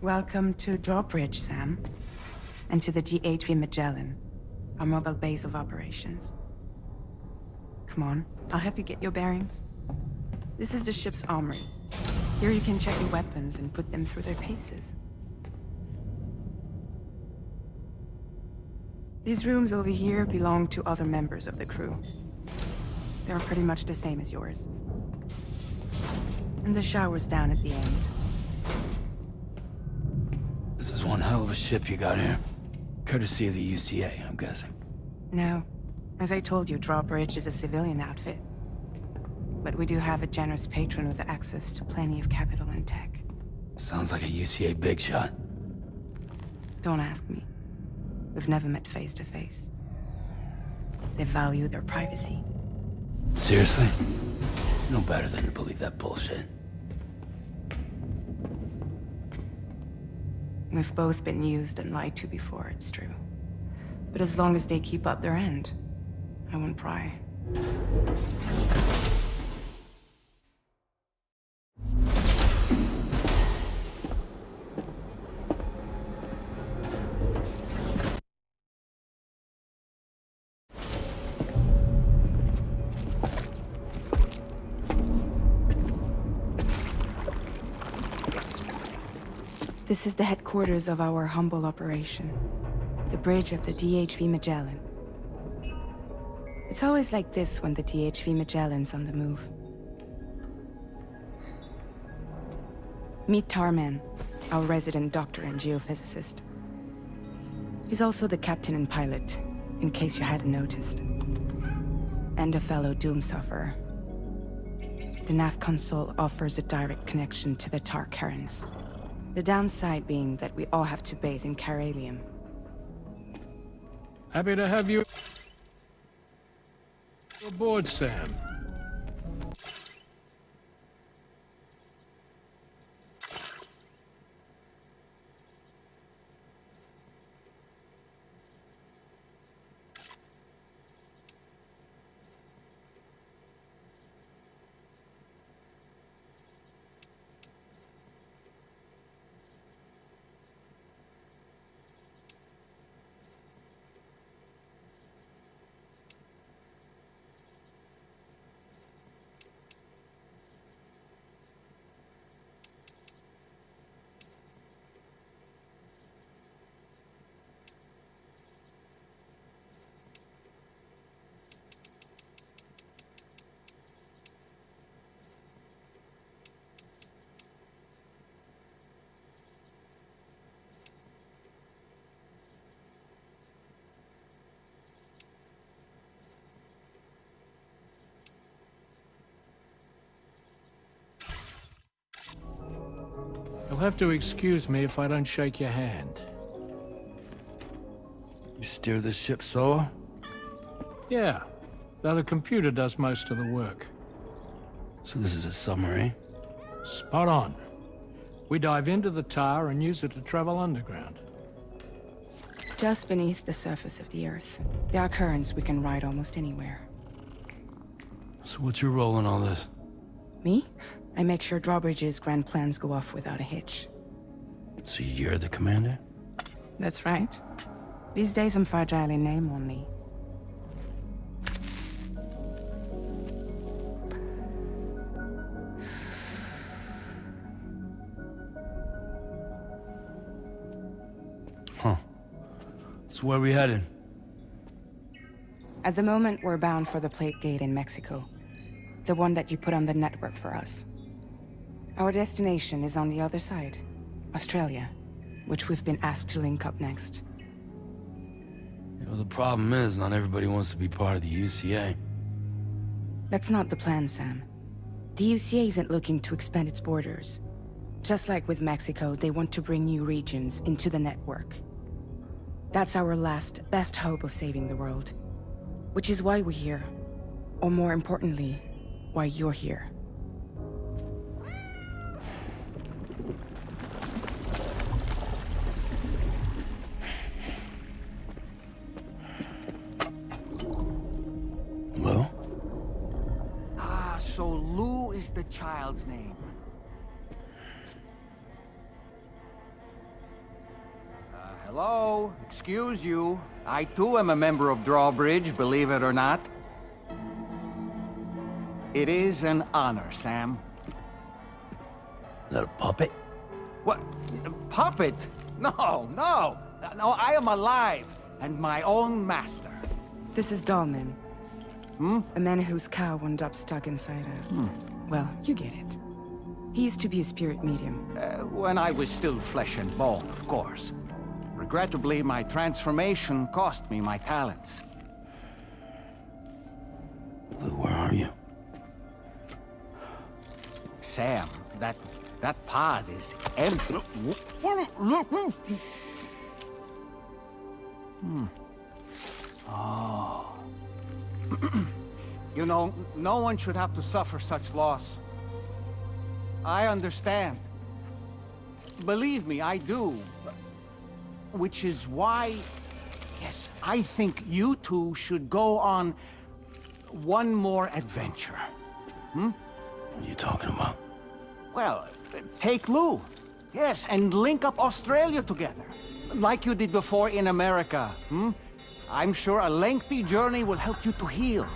Welcome to Drawbridge, Sam. And to the DHV Magellan, our mobile base of operations. Come on, I'll help you get your bearings. This is the ship's armory. Here you can check your weapons and put them through their paces. These rooms over here belong to other members of the crew. They're pretty much the same as yours. And the shower's down at the end. This is one hell of a ship you got here. Courtesy of the UCA, I'm guessing. No. As I told you, Drawbridge is a civilian outfit. But we do have a generous patron with access to plenty of capital and tech. Sounds like a UCA big shot. Don't ask me. We've never met face to face. They value their privacy. Seriously? No better than to believe that bullshit. We've both been used and lied to before, it's true. But as long as they keep up their end, I won't pry. This is the headquarters of our humble operation. The bridge of the DHV Magellan. It's always like this when the DHV Magellan's on the move. Meet Tarman, our resident doctor and geophysicist. He's also the captain and pilot, in case you hadn't noticed. And a fellow doom sufferer. The nav console offers a direct connection to the tar currents. The downside being that we all have to bathe in caralium. Happy to have you aboard, Sam. You'll have to excuse me if I don't shake your hand. You steer this ship solo? Yeah, though the computer does most of the work. So this is a submarine? Spot on. We dive into the tar and use it to travel underground. Just beneath the surface of the Earth, there are currents we can ride almost anywhere. So what's your role in all this? Me? I make sure Drawbridge's grand plans go off without a hitch. So you're the commander? That's right. These days I'm fragile in name only. Huh. So where are we headed? At the moment, we're bound for the Plate Gate in Mexico. The one that you put on the network for us. Our destination is on the other side, Australia, which we've been asked to link up next. You know, the problem is, not everybody wants to be part of the UCA. That's not the plan, Sam. The UCA isn't looking to expand its borders. Just like with Mexico, they want to bring new regions into the network. That's our last, best hope of saving the world. Which is why we're here. Or more importantly, why you're here. Well? Ah, so Lou is the child's name. Hello? Excuse you. I too am a member of Drawbridge, believe it or not. It is an honor, Sam. Is that a puppet? What? Puppet? No, no! No, I am alive, and my own master. This is Dahlman. A man whose cow wound up stuck inside a... Well, you get it. He used to be a spirit medium. When I was still flesh and bone, of course. Regrettably, my transformation cost me my talents. Lou, where are you? Sam, that pod is empty. Oh. You know, no one should have to suffer such loss. I understand. Believe me, I do. Which is why, yes, I think you two should go on one more adventure. What are you talking about? Well, take Lou. Yes, and link up Australia together. Like you did before in America. I'm sure a lengthy journey will help you to heal.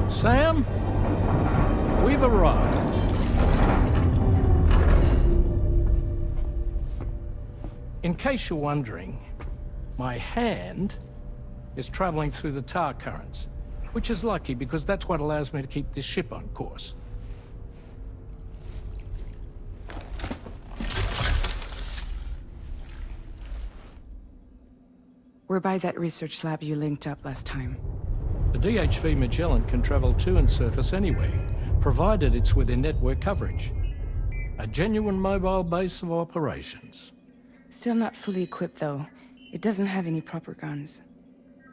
Sam, we've arrived. In case you're wondering, my hand is traveling through the tar currents, which is lucky because that's what allows me to keep this ship on course. We're by that research lab you linked up last time. The DHV Magellan can travel to and surface anywhere, provided it's within network coverage. A genuine mobile base of operations. Still not fully equipped, though. It doesn't have any proper guns.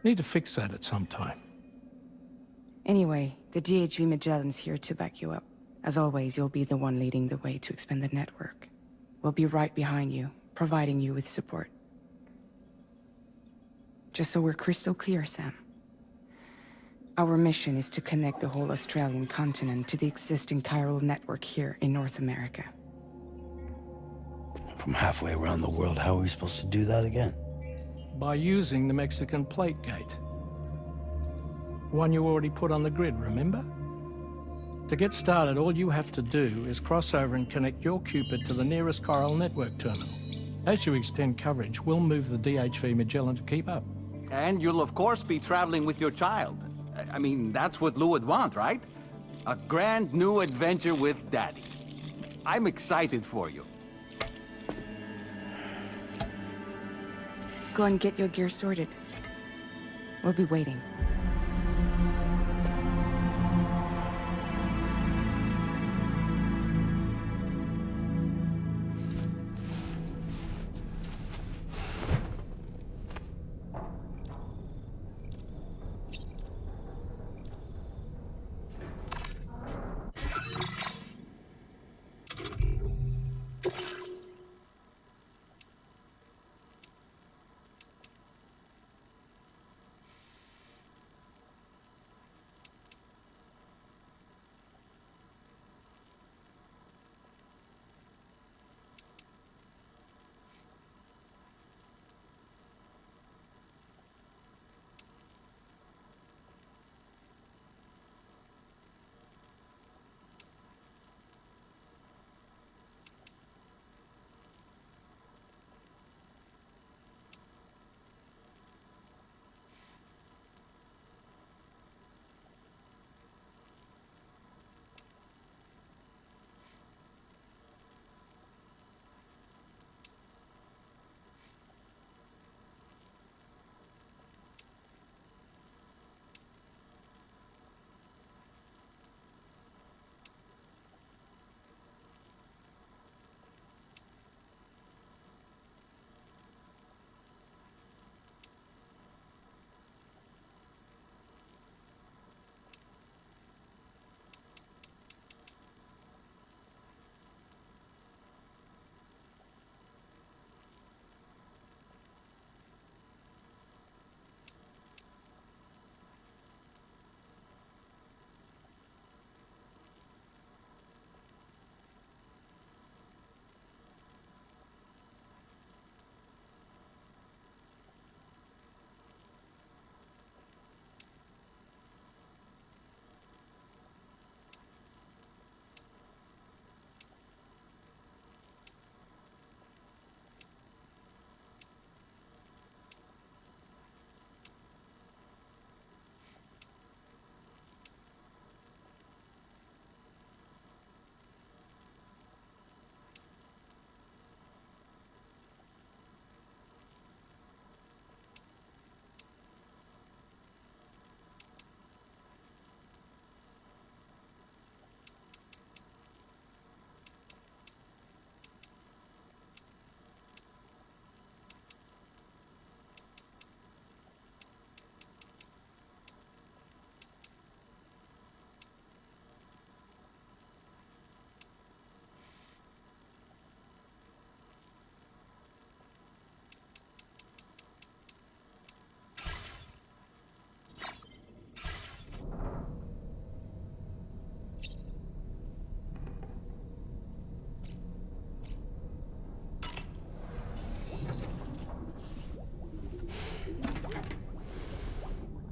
Need to fix that at some time. Anyway, the DHV Magellan's here to back you up. As always, you'll be the one leading the way to expand the network. We'll be right behind you, providing you with support. Just so we're crystal clear, Sam. Our mission is to connect the whole Australian continent to the existing chiral network here in North America. From halfway around the world, how are we supposed to do that again? By using the Mexican plate gate. One you already put on the grid, remember? To get started, all you have to do is cross over and connect your Cupid to the nearest chiral network terminal. As you extend coverage, we'll move the DHV Magellan to keep up. And you'll of course be traveling with your child. I mean, that's what Lou would want, right? A grand new adventure with Daddy. I'm excited for you. Go and get your gear sorted. We'll be waiting.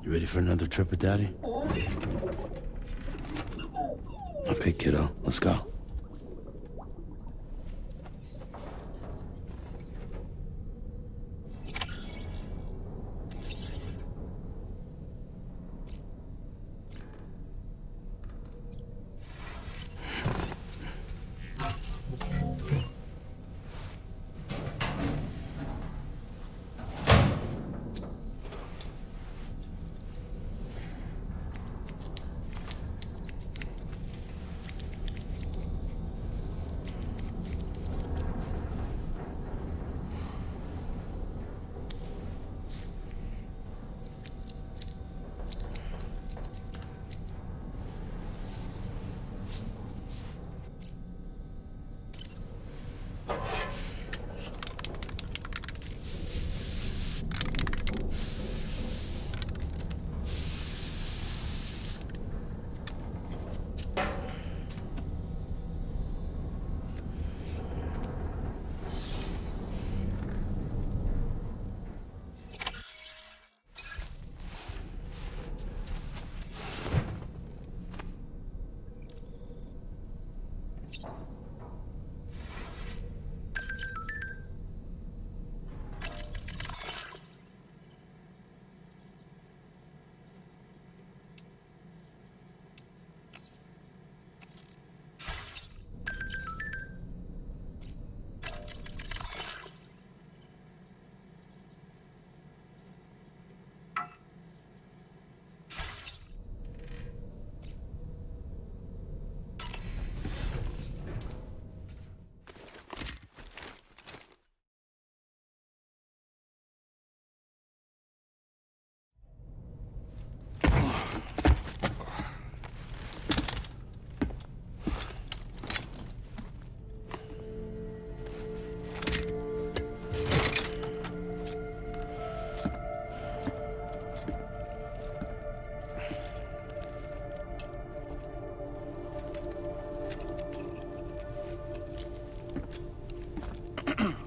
You ready for another trip with Daddy? Okay, kiddo, let's go.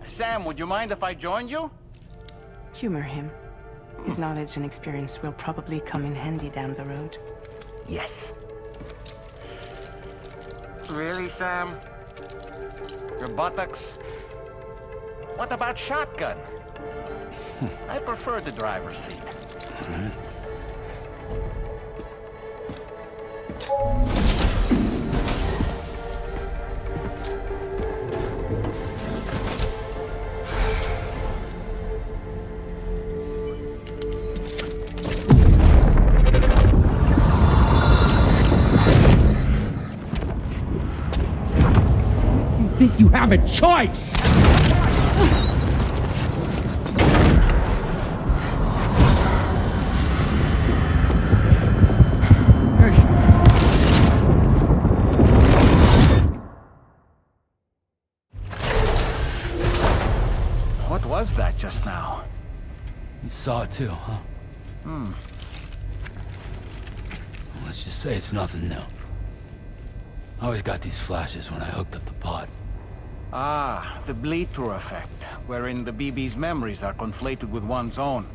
Sam, would you mind if I joined you? Humor him. His knowledge and experience will probably come in handy down the road. Yes. Really, Sam? Your buttocks? What about shotgun? I prefer the driver's seat. Think you have a choice! What was that just now? You saw it too, huh? Let's just say it's nothing new. I always got these flashes when I hooked up the pod. Ah, the bleed-through effect, wherein the BB's memories are conflated with one's own.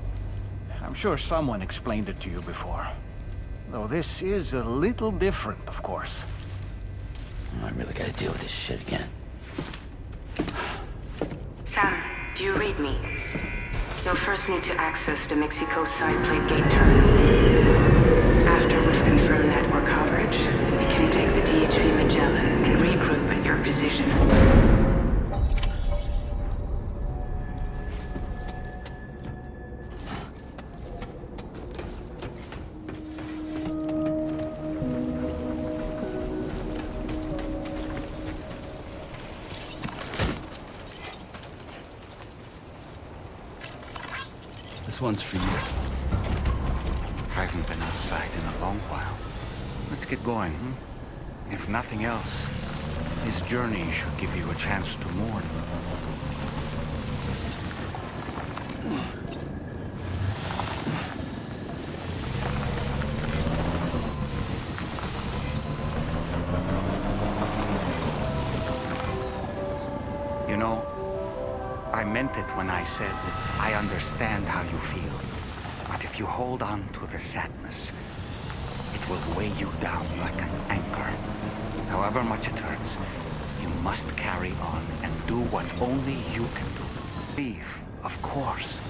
I'm sure someone explained it to you before. Though this is a little different, of course. I really gotta deal with this shit again. Sam, do you read me? You'll first need to access the Mexico side plate gate terminal. After we've confirmed network coverage, we can take the DHV Magellan and regroup at your position. This one's for you. I haven't been outside in a long while. Let's get going, If nothing else, this journey should give you a chance to mourn. You know, I meant it when I said I understand how you feel. But if you hold on to the sadness, it will weigh you down like an anchor. However much it hurts, you must carry on and do what only you can do. Grieve, of course.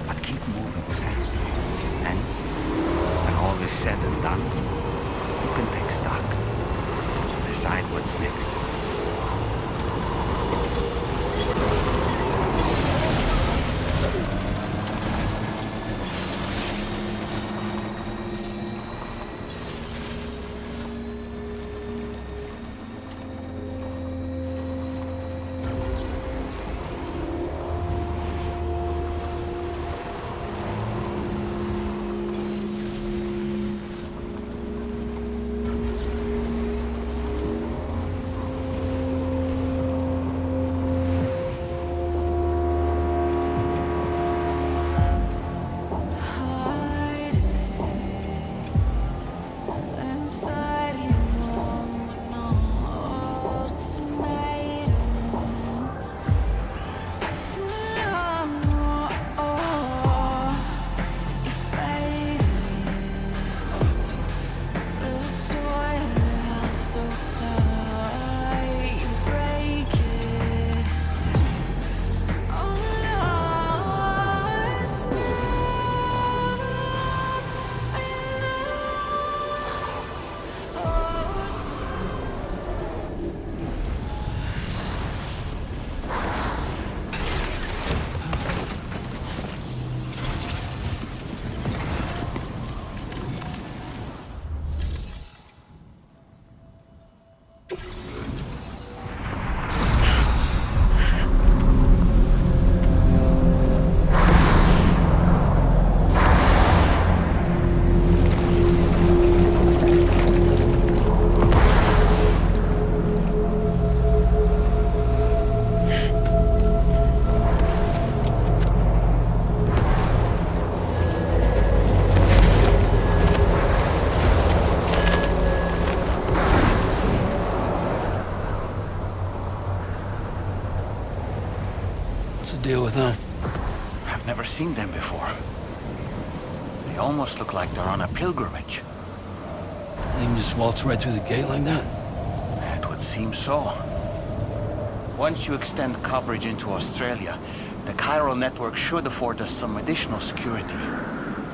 But keep moving, Sam. And when all is said and done, you can take stock. Decide what's next. What's the deal with them? I've never seen them before. They almost look like they're on a pilgrimage. They can just waltz right through the gate like that? It would seem so. Once you extend coverage into Australia, the chiral network should afford us some additional security.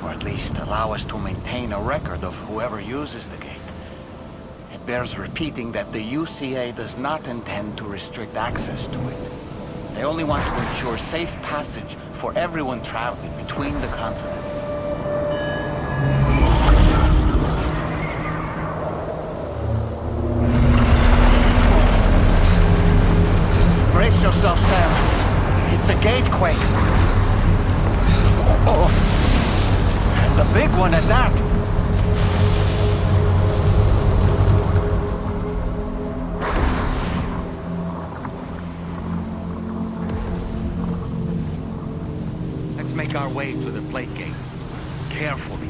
Or at least allow us to maintain a record of whoever uses the gate. It bears repeating that the UCA does not intend to restrict access to it. They only want to ensure safe passage for everyone traveling between the continents. Brace yourself, Sam. It's a gatequake. Oh, and the big one at that. Make our way to the plate gate. Carefully.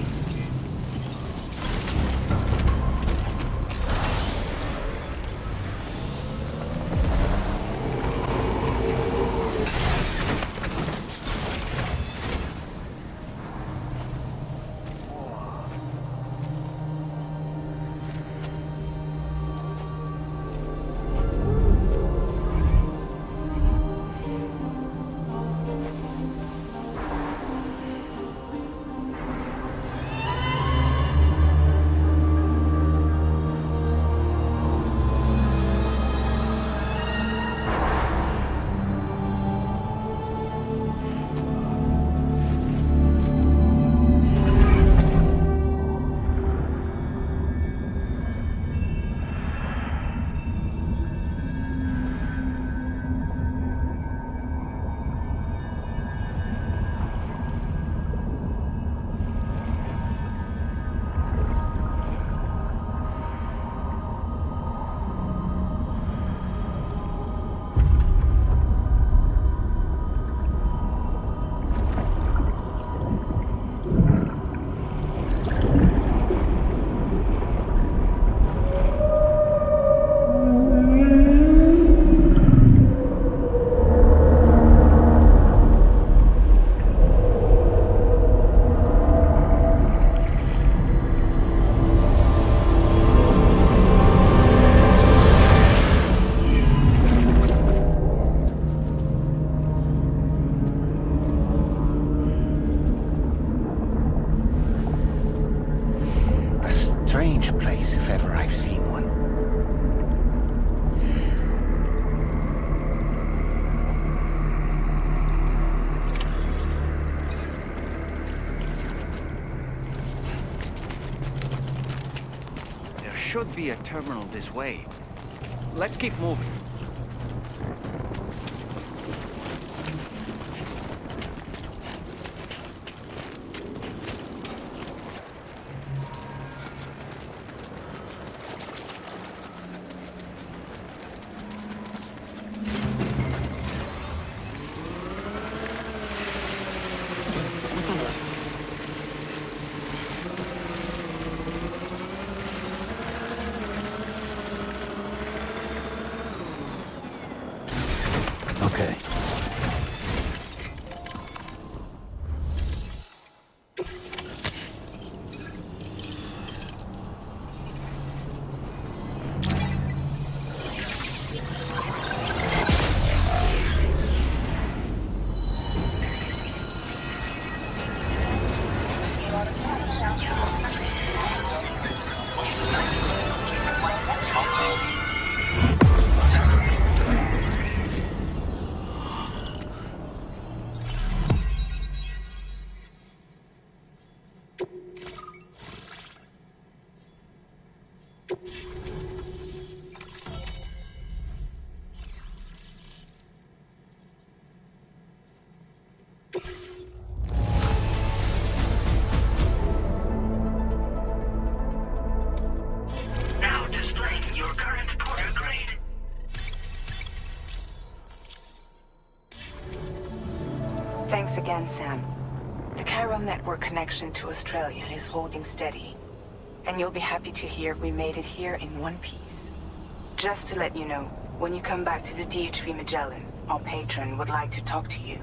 should be a terminal this way. Let's keep moving. Okay. Thanks again, Sam. The chiral network connection to Australia is holding steady. And you'll be happy to hear we made it here in one piece. Just to let you know, when you come back to the DHV Magellan, our patron would like to talk to you.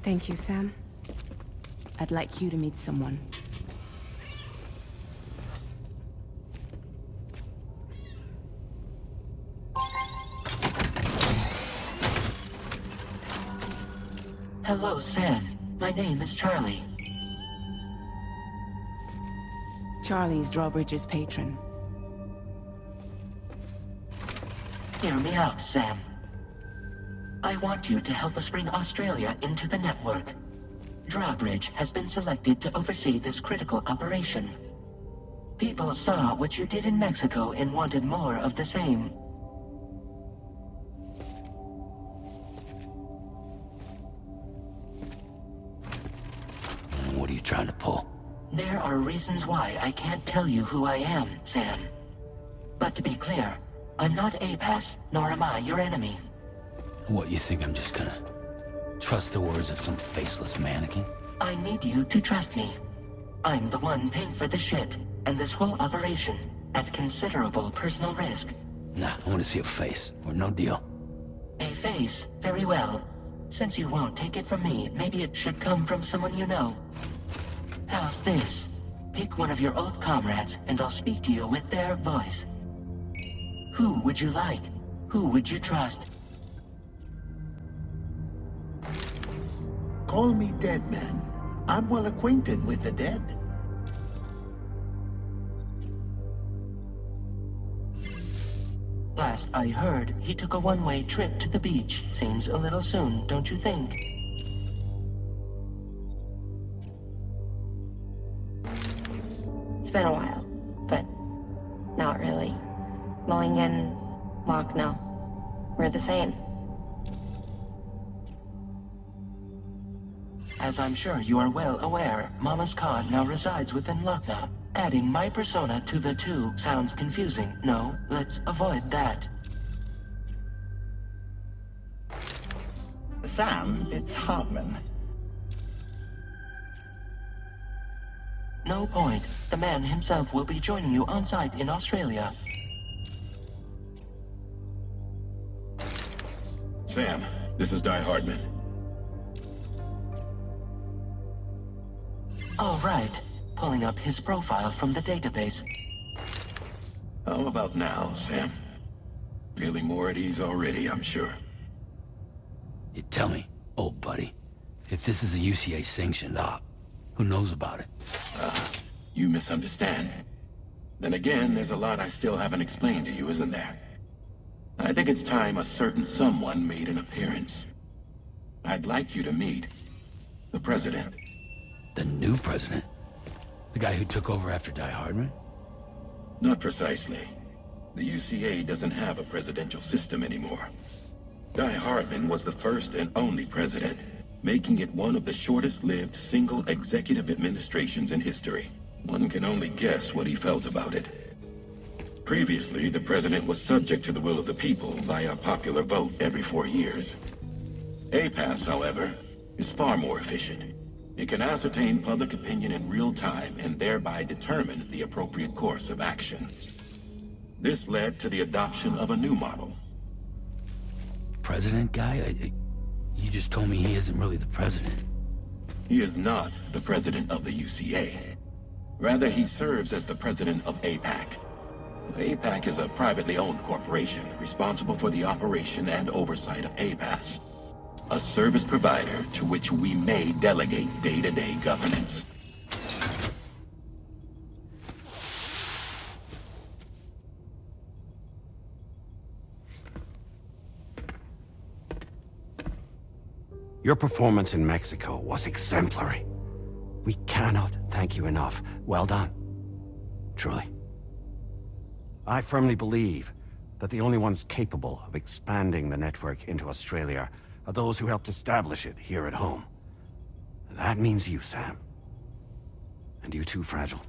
Thank you, Sam. I'd like you to meet someone. Hello, Sam. My name is Charlie. Charlie's Drawbridge's patron. Hear me out, Sam. I want you to help us bring Australia into the network. Drawbridge has been selected to oversee this critical operation. People saw what you did in Mexico and wanted more of the same. What are you trying to pull? There are reasons why I can't tell you who I am, Sam. But to be clear, I'm not APAS, nor am I your enemy. What, you think I'm just gonna trust the words of some faceless mannequin? I need you to trust me. I'm the one paying for the ship and this whole operation at considerable personal risk. Nah, I want to see a face, or no deal. A face? Very well. Since you won't take it from me, maybe it should come from someone you know. How's this? Pick one of your old comrades, and I'll speak to you with their voice. Who would you like? Who would you trust? Call me Dead Man. I'm well acquainted with the dead. Last I heard, he took a one-way trip to the beach. Seems a little soon, don't you think? It's been a while, but not really. Mulligan, Locke, no. We're the same. As I'm sure you are well aware, Mama's car now resides within Lochna. Adding my persona to the two sounds confusing. No, let's avoid that. Sam, it's Hartman. No point. The man himself will be joining you on site in Australia. Sam, this is Di Hartman. All right. Pulling up his profile from the database. How about now, Sam? Feeling more at ease already, I'm sure. You tell me, old buddy, if this is a UCA-sanctioned op, who knows about it? You misunderstand. Then again, there's a lot I still haven't explained to you, isn't there? I think it's time a certain someone made an appearance. I'd like you to meet the President. The new president? The guy who took over after Di Hartman? Not precisely. The UCA doesn't have a presidential system anymore. Di Hartman was the first and only president, making it one of the shortest-lived single executive administrations in history. One can only guess what he felt about it. Previously, the president was subject to the will of the people via popular vote every 4 years. APAS, however, is far more efficient. It can ascertain public opinion in real time and thereby determine the appropriate course of action. This led to the adoption of a new model. President guy? You just told me he isn't really the president. He is not the president of the UCA. Rather, he serves as the president of APAC. APAC is a privately owned corporation responsible for the operation and oversight of APAS, a service provider to which we may delegate day-to-day governance. Your performance in Mexico was exemplary. We cannot thank you enough. Well done. Truly. I firmly believe that the only ones capable of expanding the network into Australia are those who helped establish it here at home. That means you, Sam. And you too, Fragile.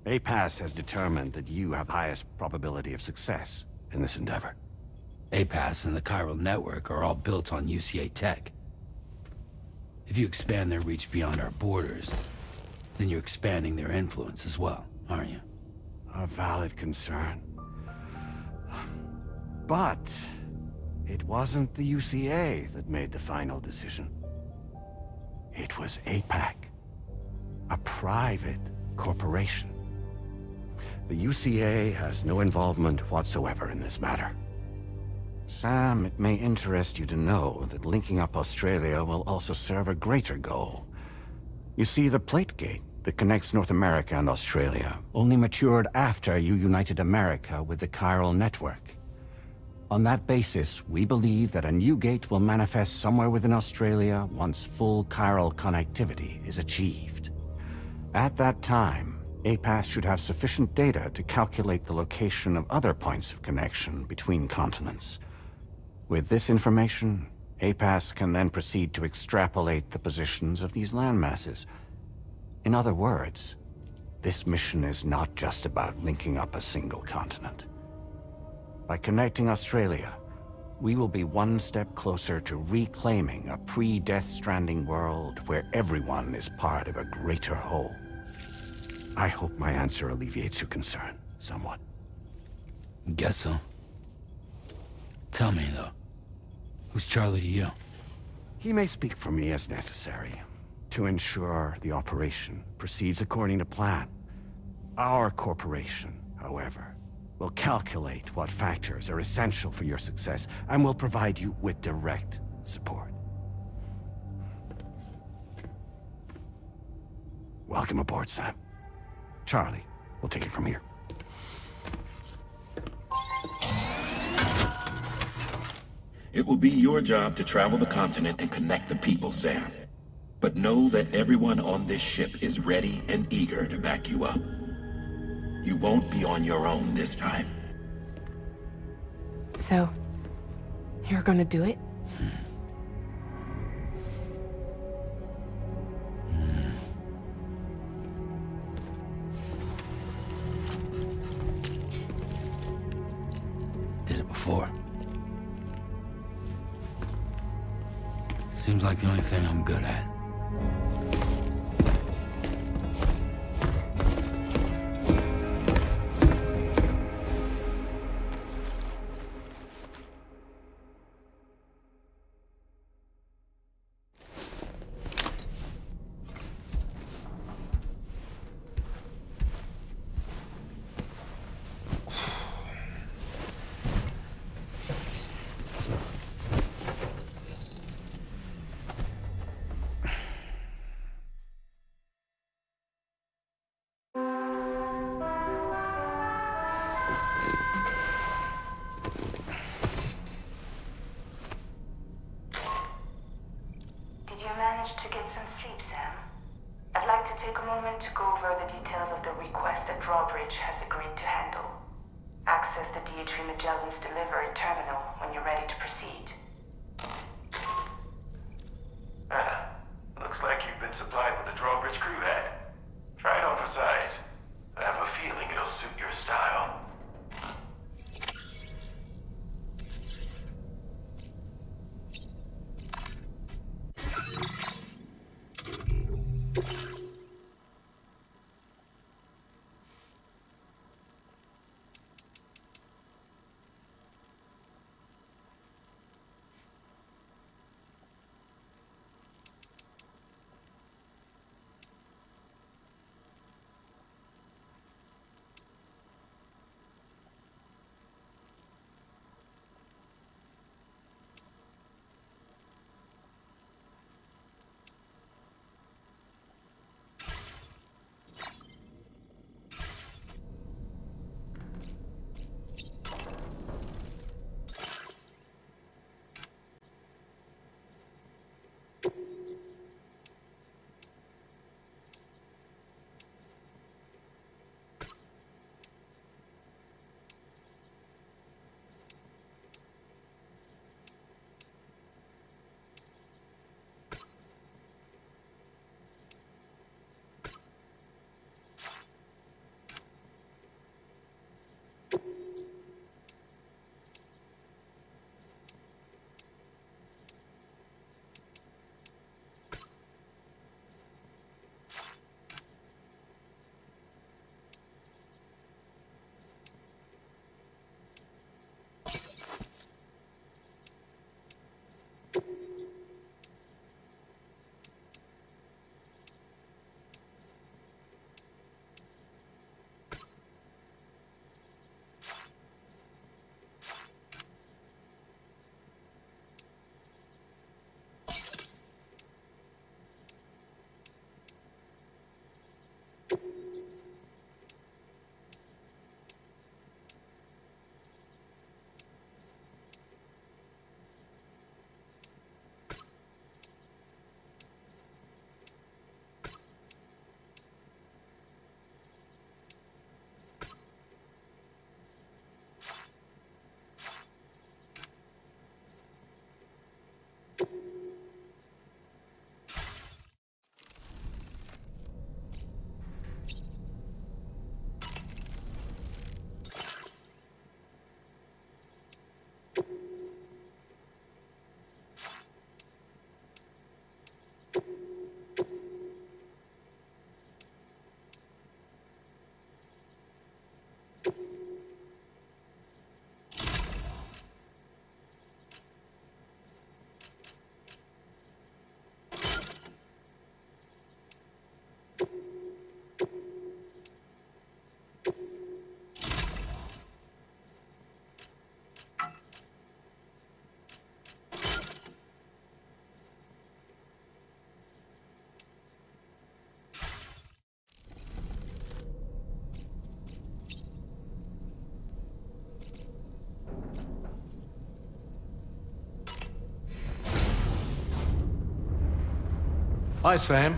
APAS has determined that you have the highest probability of success in this endeavor. APAS and the chiral network are all built on UCA tech. If you expand their reach beyond our borders, then you're expanding their influence as well, aren't you? A valid concern. But it wasn't the UCA that made the final decision. It was APAC, a private corporation. The UCA has no involvement whatsoever in this matter. Sam, it may interest you to know that linking up Australia will also serve a greater goal. You see, the plate gate that connects North America and Australia only matured after you united America with the chiral network. On that basis, we believe that a new gate will manifest somewhere within Australia once full chiral connectivity is achieved. At that time, APAS should have sufficient data to calculate the location of other points of connection between continents. With this information, APAS can then proceed to extrapolate the positions of these landmasses. In other words, this mission is not just about linking up a single continent. By connecting Australia, we will be one step closer to reclaiming a pre-Death Stranding world where everyone is part of a greater whole. I hope my answer alleviates your concern somewhat. Guess so. Tell me, though. Who's Charlie to you? He may speak for me as necessary, to ensure the operation proceeds according to plan. Our corporation, however, will calculate what factors are essential for your success, and will provide you with direct support. Welcome aboard, Sam. Charlie, we'll take it from here. It will be your job to travel the continent and connect the people, Sam. But know that everyone on this ship is ready and eager to back you up. You won't be on your own this time. So, you're gonna do it? before. Seems like the only thing I'm good at. To get some sleep, Sam. I'd like to take a moment to go over the details of the request that Drawbridge has agreed to handle. Access the DHV麦哲倫delivery terminal when you're ready to proceed. Looks like you've been supplied with the Drawbridge crew hat. Try it on for size. I have a feeling it'll suit your style. Hi, Sam.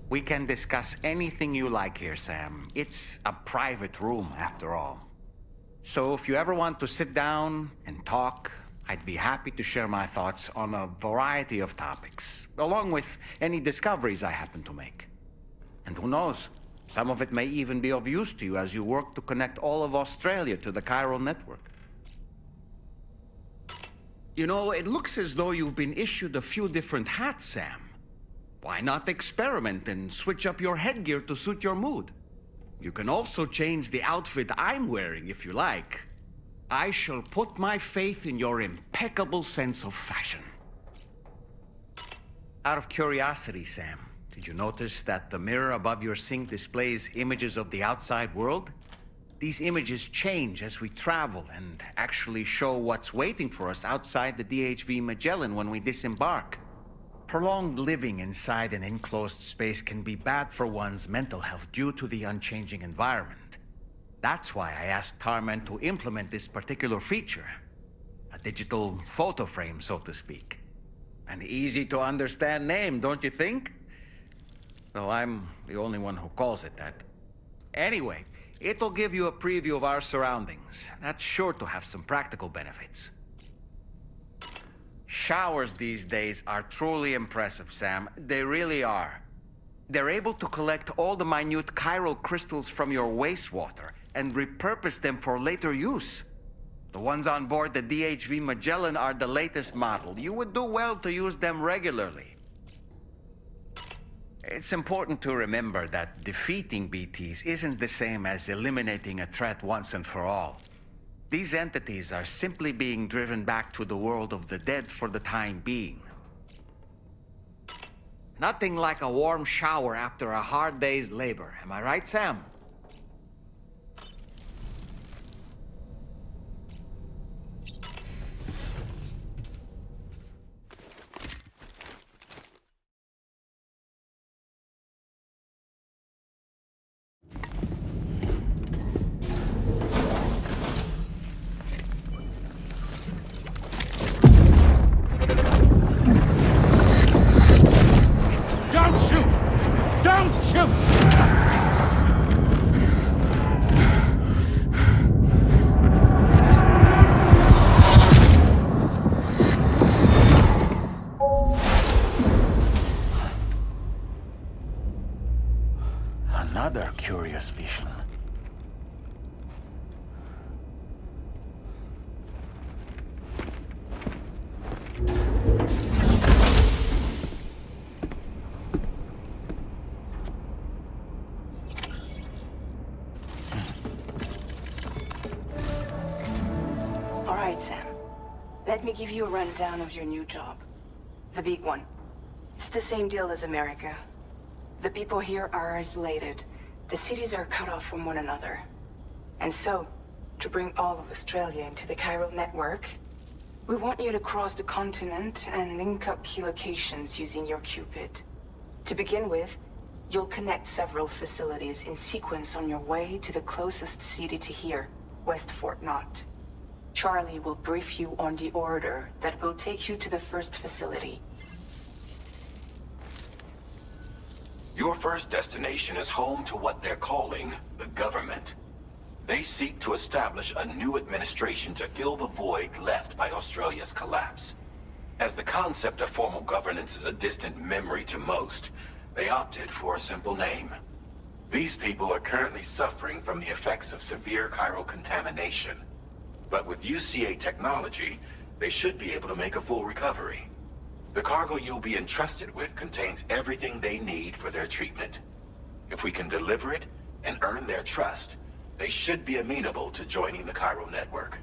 We can discuss anything you like here, Sam. It's a private room, after all. So if you ever want to sit down and talk, I'd be happy to share my thoughts on a variety of topics, along with any discoveries I happen to make. And who knows, some of it may even be of use to you as you work to connect all of Australia to the chiral network. You know, it looks as though you've been issued a few different hats, Sam. Why not experiment and switch up your headgear to suit your mood? You can also change the outfit I'm wearing if you like. I shall put my faith in your impeccable sense of fashion. Out of curiosity, Sam, did you notice that the mirror above your sink displays images of the outside world? These images change as we travel and actually show what's waiting for us outside the DHV Magellan when we disembark. Prolonged living inside an enclosed space can be bad for one's mental health due to the unchanging environment. That's why I asked Tarman to implement this particular feature. A digital photo frame, so to speak. An easy-to-understand name, don't you think? Though I'm the only one who calls it that. Anyway, it'll give you a preview of our surroundings. That's sure to have some practical benefits. Showers these days are truly impressive, Sam. They really are. They're able to collect all the minute chiral crystals from your wastewater and repurpose them for later use. The ones on board the DHV Magellan are the latest model. You would do well to use them regularly. It's important to remember that defeating BTs isn't the same as eliminating a threat once and for all. These entities are simply being driven back to the world of the dead for the time being. Nothing like a warm shower after a hard day's labor. Am I right, Sam? Another curious vision. All right, Sam. Let me give you a rundown of your new job. The big one. It's the same deal as America. The people here are isolated. The cities are cut off from one another. And so, to bring all of Australia into the chiral network, we want you to cross the continent and link up key locations using your Cupid. To begin with, you'll connect several facilities in sequence on your way to the closest city to here, West Fort Knott. Charlie will brief you on the order that will take you to the first facility. Your first destination is home to what they're calling the government. They seek to establish a new administration to fill the void left by Australia's collapse. As the concept of formal governance is a distant memory to most, they opted for a simple name. These people are currently suffering from the effects of severe chiral contamination. But with UCA technology, they should be able to make a full recovery. The cargo you'll be entrusted with contains everything they need for their treatment. If we can deliver it and earn their trust, they should be amenable to joining the chiral network.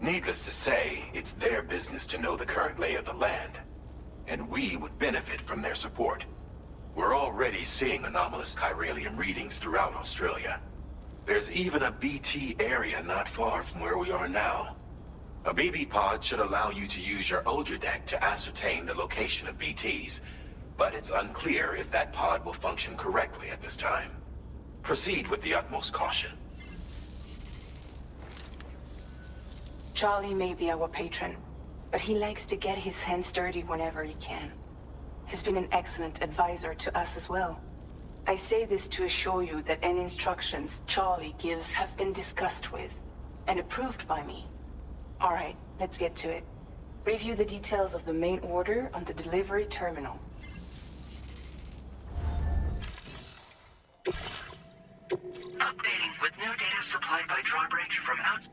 Needless to say, it's their business to know the current lay of the land, and we would benefit from their support. We're already seeing anomalous chiralium readings throughout Australia. There's even a BT area not far from where we are now. A BB pod should allow you to use your Ultra deck to ascertain the location of BTs, but it's unclear if that pod will function correctly at this time. Proceed with the utmost caution. Charlie may be our patron, but he likes to get his hands dirty whenever he can. He's been an excellent advisor to us as well. I say this to assure you that any instructions Charlie gives have been discussed with and approved by me. All right, let's get to it. Review the details of the main order on the delivery terminal. Updating with new data supplied by Drawbridge from outside.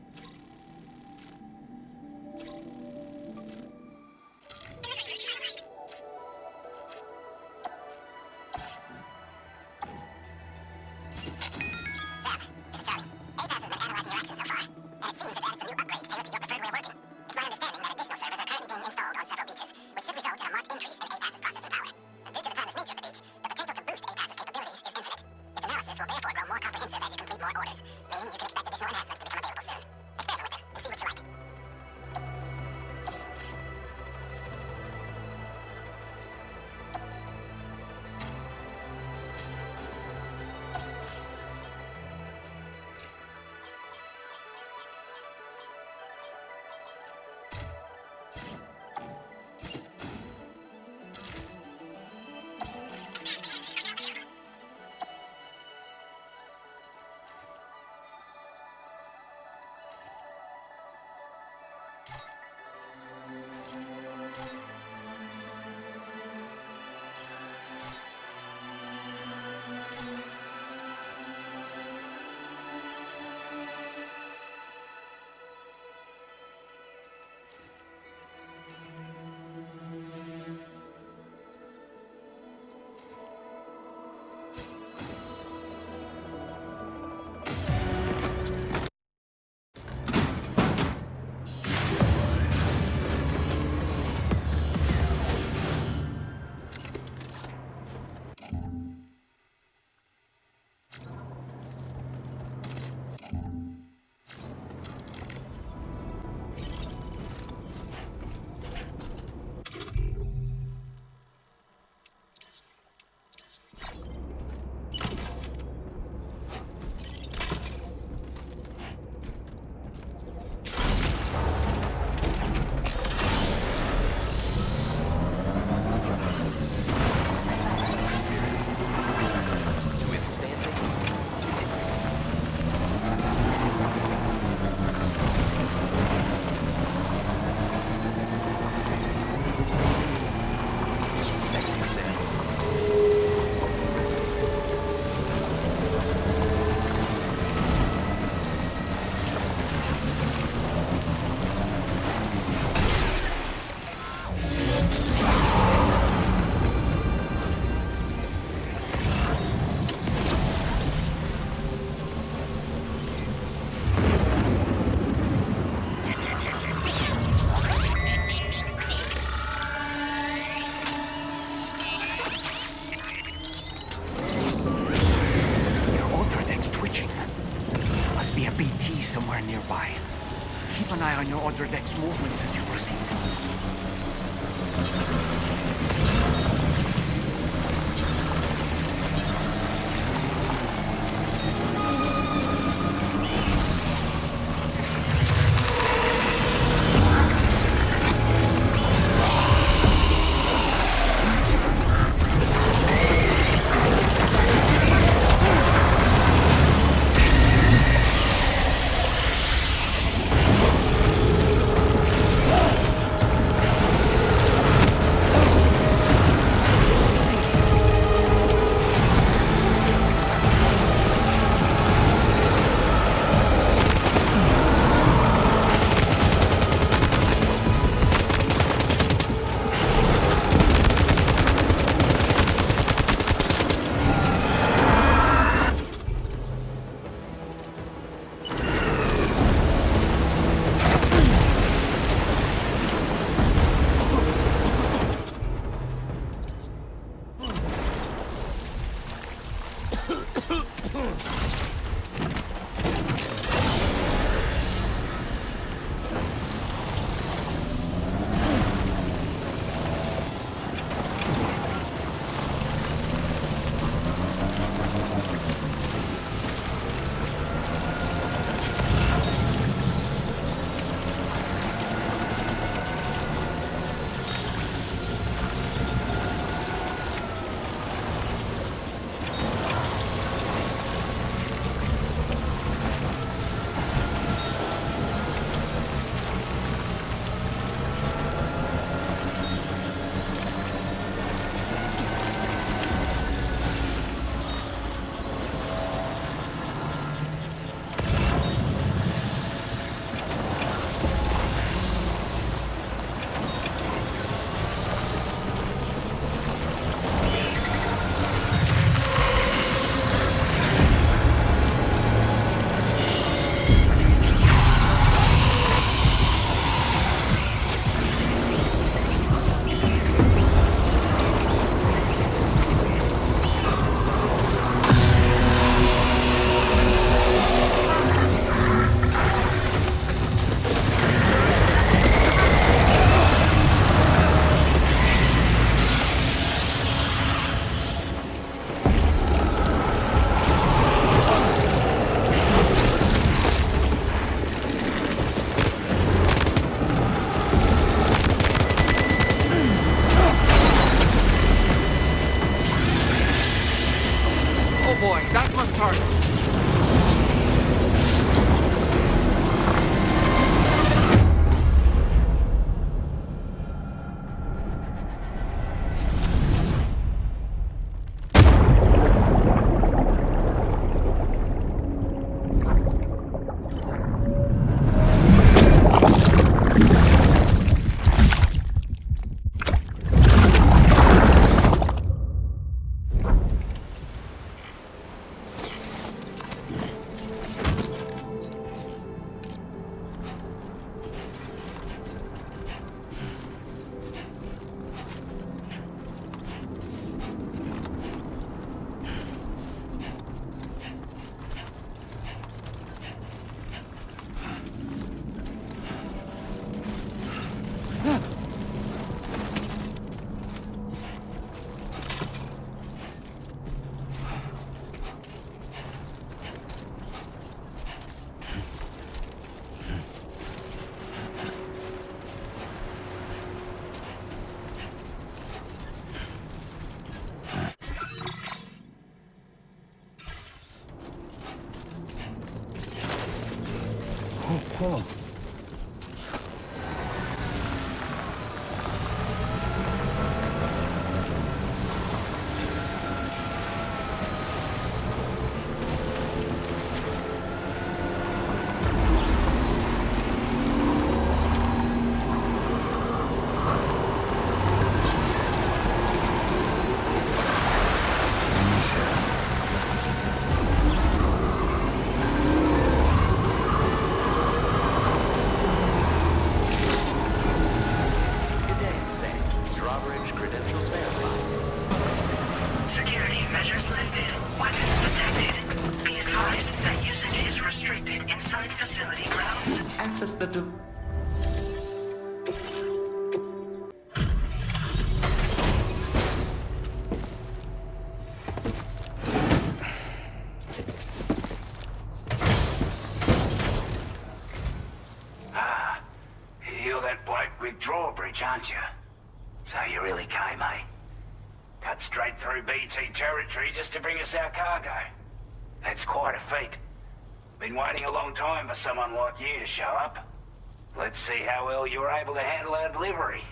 somewhere nearby. Keep an eye on your other deck's movements as you proceed. target. Oh. You're that bloke with drawbridge, aren't you? So you really came, eh? Cut straight through BT territory just to bring us our cargo. That's quite a feat. Been waiting a long time for someone like you to show up. Let's see how well you were able to handle our delivery.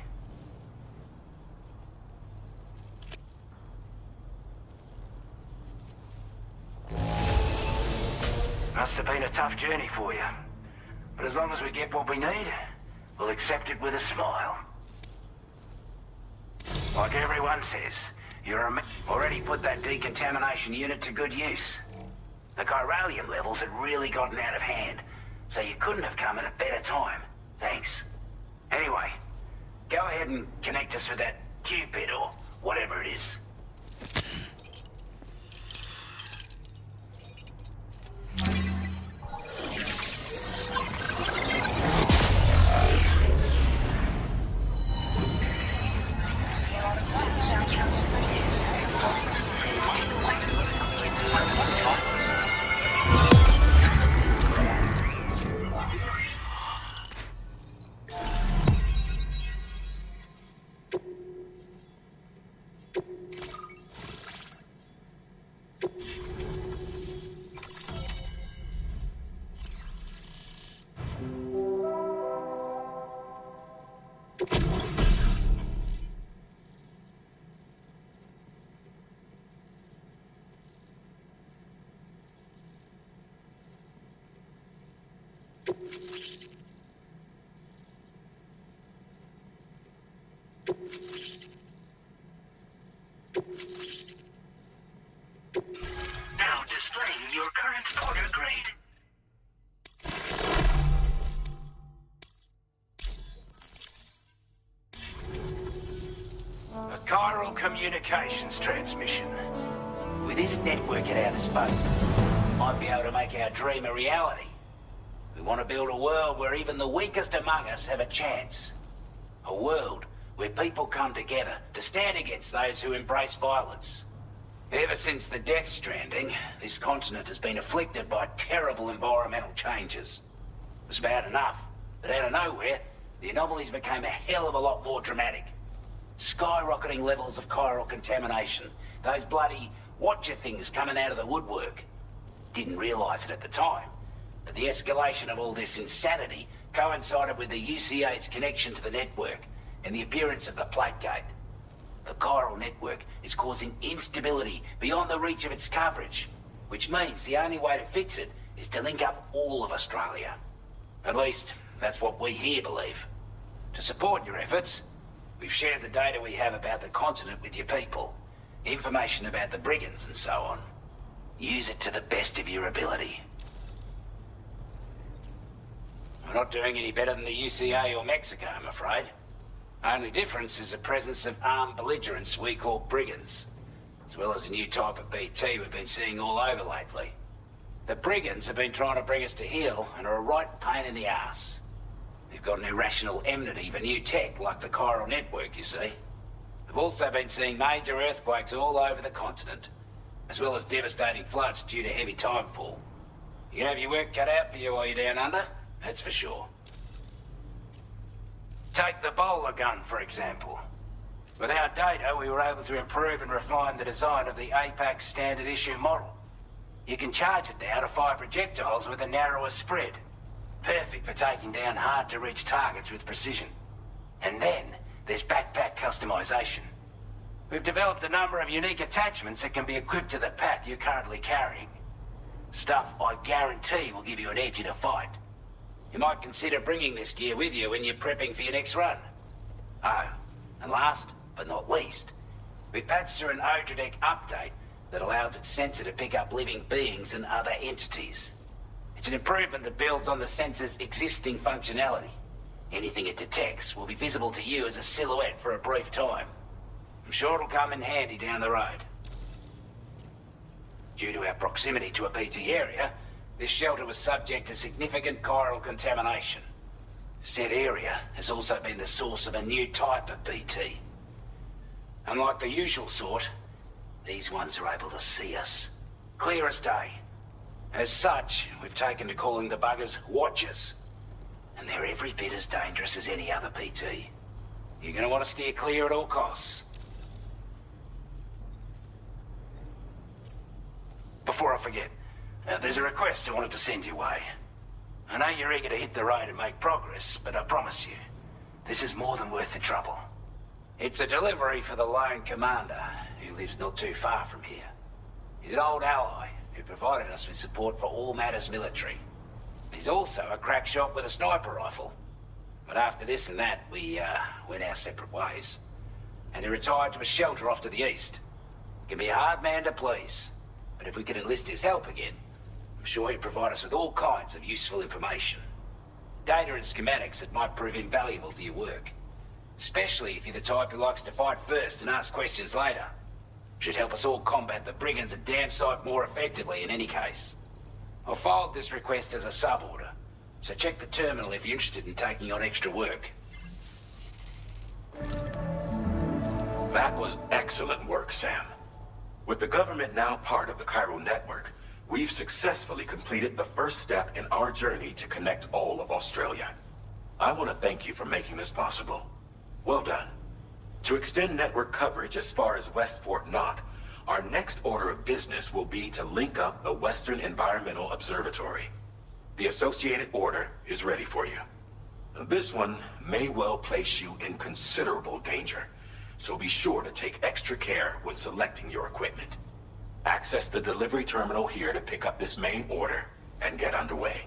Must have been a tough journey for you. But as long as we get what we need, we'll accept it with a smile. Like everyone says, you're already put that decontamination unit to good use. The chiralium levels had really gotten out of hand, so you couldn't have come at a better time. Thanks. Anyway, go ahead and connect us with that Cupid or whatever it is. Now displaying your current order grade. A chiral communications transmission. With this network at our disposal, we might be able to make our dream a reality. We want to build a world where even the weakest among us have a chance. A world where people come together to stand against those who embrace violence. Ever since the Death Stranding, this continent has been afflicted by terrible environmental changes. It was bad enough, but out of nowhere, the anomalies became a hell of a lot more dramatic. Skyrocketing levels of chiral contamination, those bloody watcher things coming out of the woodwork. didn't realize it at the time, but the escalation of all this insanity coincided with the UCA's connection to the network and the appearance of the plate gate. The chiral network is causing instability beyond the reach of its coverage, which means the only way to fix it is to link up all of Australia. At least, that's what we here believe. To support your efforts, we've shared the data we have about the continent with your people, information about the brigands and so on. Use it to the best of your ability. We're not doing any better than the UCA or Mexico, I'm afraid. Only difference is the presence of armed belligerents we call brigands, as well as a new type of BT we've been seeing all over lately. The brigands have been trying to bring us to heel and are a right pain in the ass. They've got an irrational enmity for new tech like the chiral network, you see. We've also been seeing major earthquakes all over the continent, as well as devastating floods due to heavy timefall. You can have your work cut out for you while you're down under, that's for sure. Take the bowler gun, for example. With our data, we were able to improve and refine the design of the APAC standard issue model. You can charge it now to fire projectiles with a narrower spread. Perfect for taking down hard-to-reach targets with precision. And then, there's backpack customization. We've developed a number of unique attachments that can be equipped to the pack you're currently carrying. Stuff I guarantee will give you an edge in a fight. You might consider bringing this gear with you when you're prepping for your next run. Oh, and last but not least, we've patched through an Odradek update that allows its sensor to pick up living beings and other entities. It's an improvement that builds on the sensor's existing functionality. Anything it detects will be visible to you as a silhouette for a brief time. I'm sure it'll come in handy down the road. Due to our proximity to a BT area, this shelter was subject to significant chiral contamination. Said area has also been the source of a new type of BT. Unlike the usual sort, these ones are able to see us. Clear as day. As such, we've taken to calling the buggers Watchers. And they're every bit as dangerous as any other BT. You're gonna want to steer clear at all costs. Before I forget, there's a request I wanted to send your way. I know you're eager to hit the road and make progress, but I promise you, this is more than worth the trouble. It's a delivery for the lone commander, who lives not too far from here. He's an old ally who provided us with support for all matters military. He's also a crack shot with a sniper rifle. But after this and that, we went our separate ways. And he retired to a shelter off to the east. He can be a hard man to please, but if we could enlist his help again, I'm sure he'd provide us with all kinds of useful information. Data and schematics that might prove invaluable for your work. Especially if you're the type who likes to fight first and ask questions later. Should help us all combat the brigands a damn sight more effectively in any case. I'll filed this request as a sub-order, so check the terminal if you're interested in taking on extra work. That was excellent work, Sam. With the government now part of the chiral network, we've successfully completed the first step in our journey to connect all of Australia. I want to thank you for making this possible. Well done. To extend network coverage as far as West Fort Knott, our next order of business will be to link up the Western Environmental Observatory. The associated order is ready for you. This one may well place you in considerable danger, so be sure to take extra care when selecting your equipment. Access the delivery terminal here to pick up this main order and get underway.